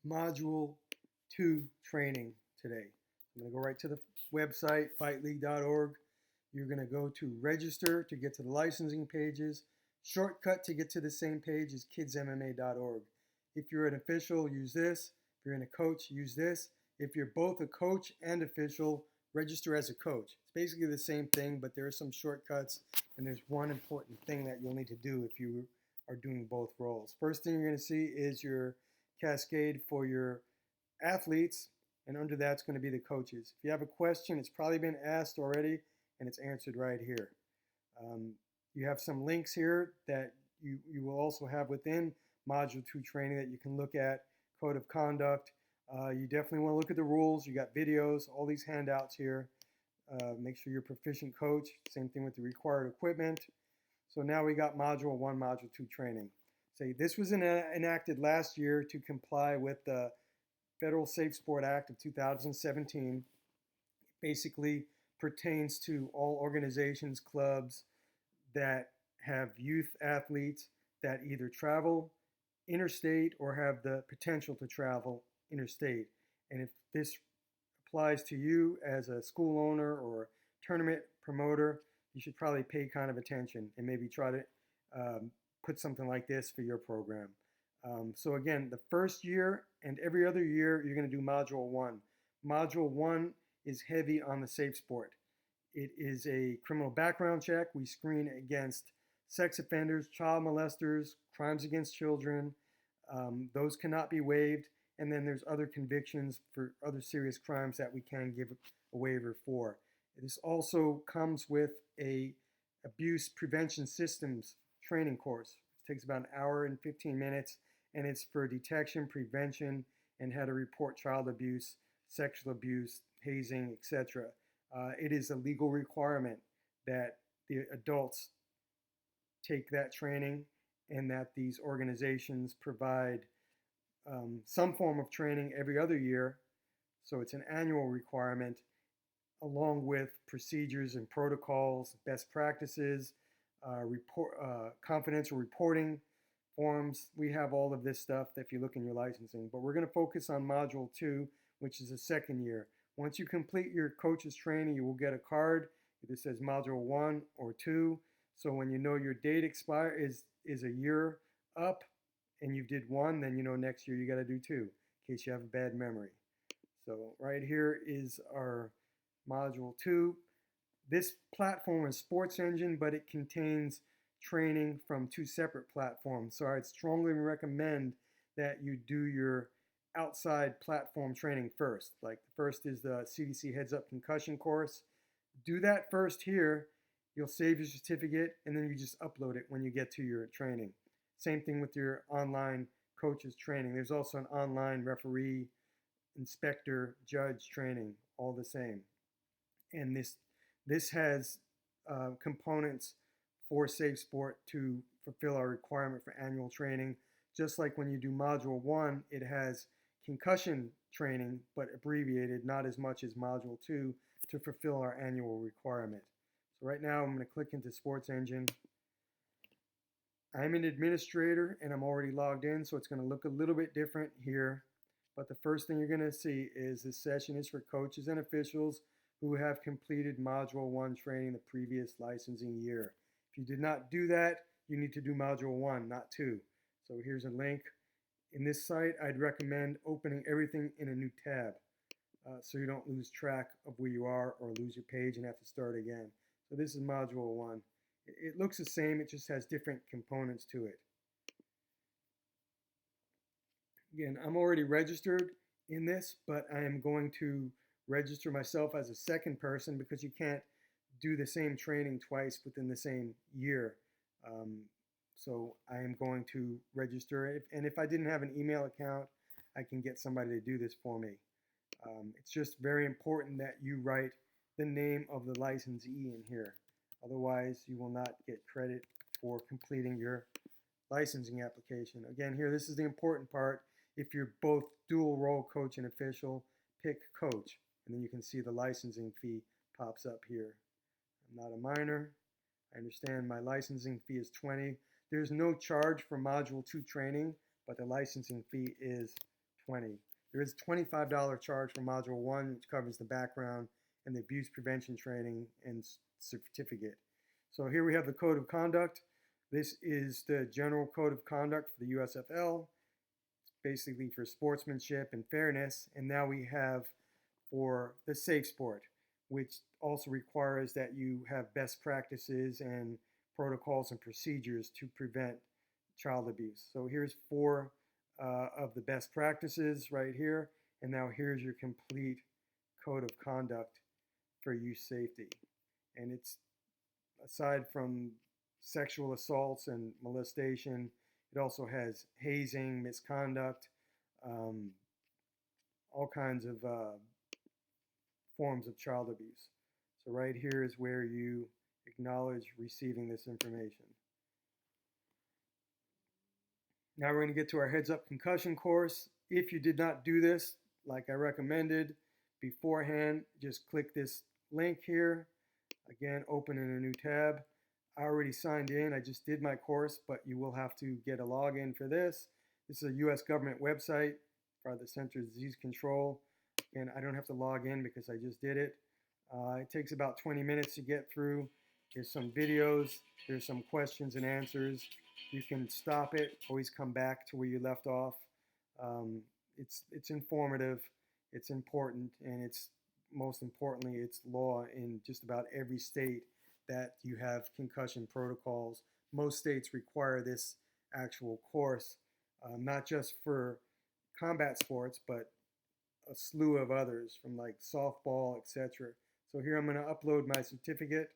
Module 2 training today. I'm going to go right to the website, fightleague.org. You're going to go to register to get to the licensing pages. Shortcut to get to the same page is kidsmma.org. If you're an official, use this. If you're a coach, use this. If you're both a coach and official, register as a coach. It's basically the same thing, but there are some shortcuts, and there's one important thing that you'll need to do if you are doing both roles. First thing you're going to see is your cascade for your athletes, and under that's going to be the coaches. If you have a question, it's probably been asked already, and it's answered right here. You have some links here that you will also have within Module 2 training that you can look at, code of conduct. You definitely want to look at the rules. You got videos, all these handouts here. Make sure you're a proficient coach. Same thing with the required equipment. So now we got Module 1, Module 2 training. Say this was enacted last year to comply with the Federal Safe Sport Act of 2017. It basically pertains to all organizations, clubs that have youth athletes that either travel interstate or have the potential to travel interstate. And if this applies to you as a school owner or tournament promoter, you should probably pay kind of attention and maybe try to put something like this for your program. So again, the first year and every other year, you're going to do Module 1. Module 1 is heavy on the safe sport. It is a criminal background check. We screen against sex offenders, child molesters, crimes against children. Those cannot be waived. And then there's other convictions for other serious crimes that we can give a waiver for. This also comes with a abuse prevention systems training course. It takes about an hour and 15 minutes, and it's for detection, prevention, and how to report child abuse, sexual abuse, hazing, etc. It is a legal requirement that the adults take that training and that these organizations provide some form of training every other year. So it's an annual requirement, along with procedures and protocols, best practices, confidential reporting forms. We have all of this stuff if you look in your licensing. But we're going to focus on Module 2, which is the second year. Once you complete your coach's training, you will get a card. Either says Module 1 or 2. So when you know your date expire is a year up and you did 1, then you know next year you got to do 2 in case you have a bad memory. So right here is our Module 2. This platform is Sports Engine, but it contains training from 2 separate platforms. So I'd strongly recommend that you do your outside platform training first. Like the first is the CDC Heads Up Concussion course. Do that first here. You'll save your certificate, and then you just upload it when you get to your training. Same thing with your online coaches training. There's also an online referee, inspector, judge training, all the same. And this has components for Safe Sport to fulfill our requirement for annual training. Just like when you do Module 1, it has concussion training, but abbreviated, not as much as Module 2 to fulfill our annual requirement. So right now I'm going to click into Sports Engine. I'm an administrator and I'm already logged in, so it's going to look a little bit different here. But the first thing you're going to see is this session is for coaches and officials who have completed Module 1 training the previous licensing year. If you did not do that, you need to do Module 1, not 2. So here's a link. In this site, I'd recommend opening everything in a new tab so you don't lose track of where you are or lose your page and have to start again. So this is Module 1. It looks the same, it just has different components to it. Again, I'm already registered in this, but I am going to register myself as a second person because you can't do the same training twice within the same year. So I am going to register. And if I didn't have an email account, I can get somebody to do this for me. It's just very important that you write the name of the licensee in here. Otherwise, you will not get credit for completing your licensing application. Again, here, this is the important part. If you're both dual role coach and official, pick coach. And then you can see the licensing fee pops up here. I'm not a minor. I understand my licensing fee is $20. There's no charge for Module 2 training, but the licensing fee is 20. There is a $25 charge for Module 1, which covers the background and the abuse prevention training and certificate. So here we have the Code of Conduct. This is the General Code of Conduct for the USFL. It's basically for sportsmanship and fairness. And now we have for the Safe Sport, which also requires that you have best practices and protocols and procedures to prevent child abuse. So here's 4 of the best practices right here. And now here's your complete Code of Conduct for youth safety. And it's, aside from sexual assaults and molestation, it also has hazing, misconduct, all kinds of forms of child abuse. So right here is where you acknowledge receiving this information. Now we're going to get to our Heads Up Concussion course. If you did not do this, like I recommended beforehand, just click this link here. Again, open in a new tab. I already signed in. I just did my course, but you will have to get a login for this. This is a U.S. government website for the Center of Disease Control. And I don't have to log in because I just did it. It takes about 20 minutes to get through. There's some videos. There's some questions and answers. You can stop it, always come back to where you left off. It's informative, it's important, and it's most importantly, it's law in just about every state that you have concussion protocols. Most states require this actual course, not just for combat sports, but a slew of others from like softball, etc. So here I'm going to upload my certificate.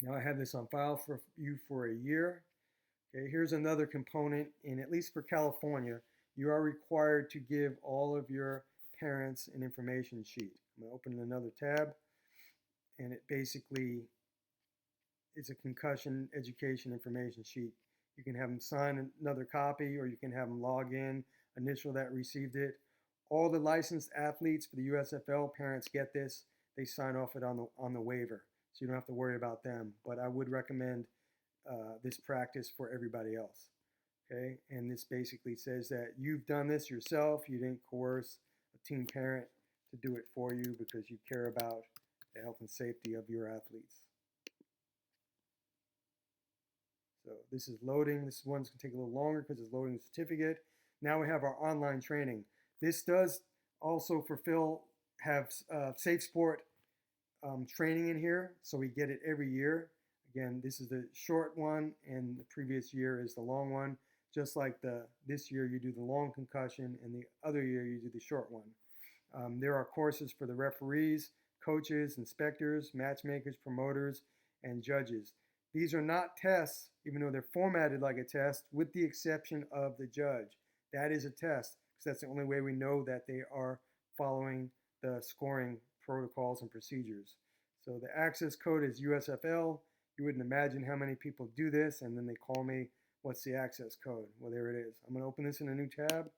Now I have this on file for you for a year. Okay, here's another component, and at least for California, you are required to give all of your parents an information sheet. I'm going to open another tab, and it basically is a concussion education information sheet. You can have them sign another copy, or you can have them log in, initial that received it. All the licensed athletes for the USFL, parents get this. They sign off it on the waiver, so you don't have to worry about them. But I would recommend this practice for everybody else. Okay, and this basically says that you've done this yourself. You didn't coerce a team parent to do it for you because you care about the health and safety of your athletes. So this is loading. This one's going to take a little longer because it's loading the certificate. Now we have our online training. This does also have Safe Sport training in here, so we get it every year. Again, this is the short one, and the previous year is the long one. Just like this year you do the long concussion, and the other year you do the short one. There are courses for the referees, coaches, inspectors, matchmakers, promoters, and judges. These are not tests, even though they're formatted like a test, with the exception of the judge. That is a test, because that's the only way we know that they are following the scoring protocols and procedures. So the access code is USFL. You wouldn't imagine how many people do this, and then they call me, what's the access code? Well, there it is. I'm going to open this in a new tab.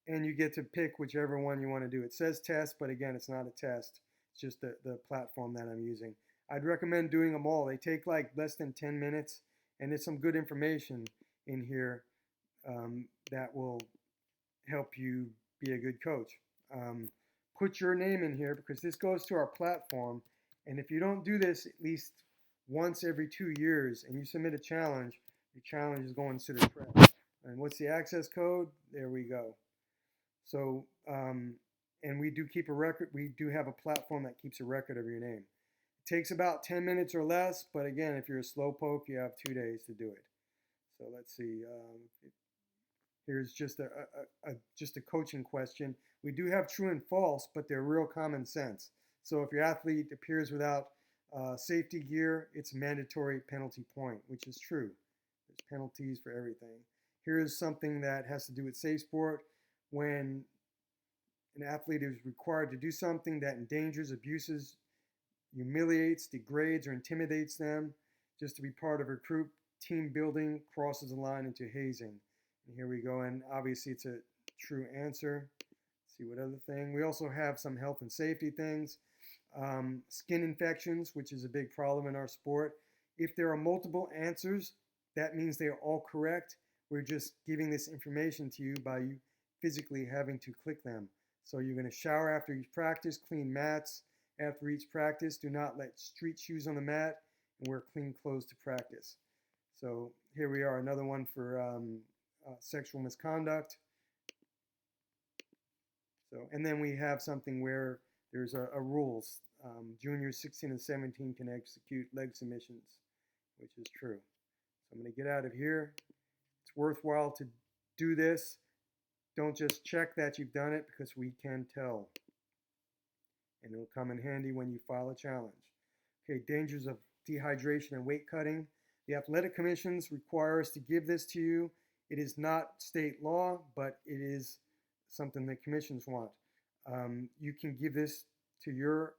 And you get to pick whichever one you want to do. It says test, but again, it's not a test. It's just the platform that I'm using. I'd recommend doing them all. They take like less than 10 minutes, and there's some good information in here that will help you be a good coach. Put your name in here because this goes to our platform, and if you don't do this at least once every 2 years and you submit a challenge, your challenge is going to the trash. And what's the access code? There we go. So, and we do keep a record. We do have a platform that keeps a record of your name. It takes about 10 minutes or less, but again, if you're a slowpoke, you have 2 days to do it. So let's see. Here's just a coaching question. We do have true and false, but they're real common sense. So if your athlete appears without safety gear, it's a mandatory penalty point, which is true. There's penalties for everything. Here's something that has to do with Safe Sport. When an athlete is required to do something that endangers, abuses, humiliates, degrades, or intimidates them, just to be part of a group, team building crosses the line into hazing. And here we go, and obviously it's a true answer. Let's see what other thing. We also have some health and safety things. Skin infections, which is a big problem in our sport. If there are multiple answers, that means they are all correct. We're just giving this information to you by you physically having to click them. So you're going to shower after each practice, clean mats after each practice. Do not let street shoes on the mat, and wear clean clothes to practice. So here we are, another one for sexual misconduct. So, and then we have something where there's a rules. Juniors 16 and 17 can execute leg submissions, which is true. So I'm going to get out of here. It's worthwhile to do this. Don't just check that you've done it, because we can tell. And it'll come in handy when you file a challenge. Okay, dangers of dehydration and weight cutting. The athletic commissions require us to give this to you. It is not state law, but it is something that commissions want. You can give this to your,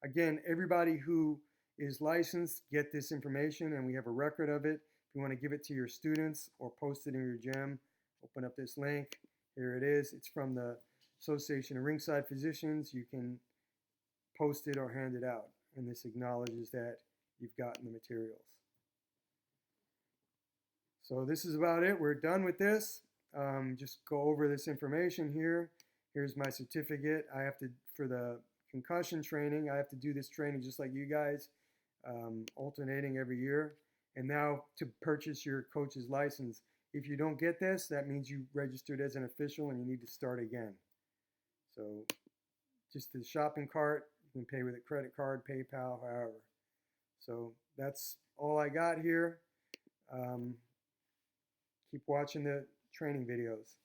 again, everybody who is licensed, get this information, and we have a record of it. If you want to give it to your students or post it in your gym, open up this link. Here it is. It's from the Association of Ringside Physicians. You can post it or hand it out, and this acknowledges that you've gotten the materials. So this is about it. We're done with this. Just go over this information here. Here's my certificate. I have to, for the concussion training, I have to do this training just like you guys, alternating every year. And now to purchase your coach's license, if you don't get this, that means you registered as an official and you need to start again. So just the shopping cart, you can pay with a credit card, PayPal, however. So that's all I got here. Keep watching the training videos.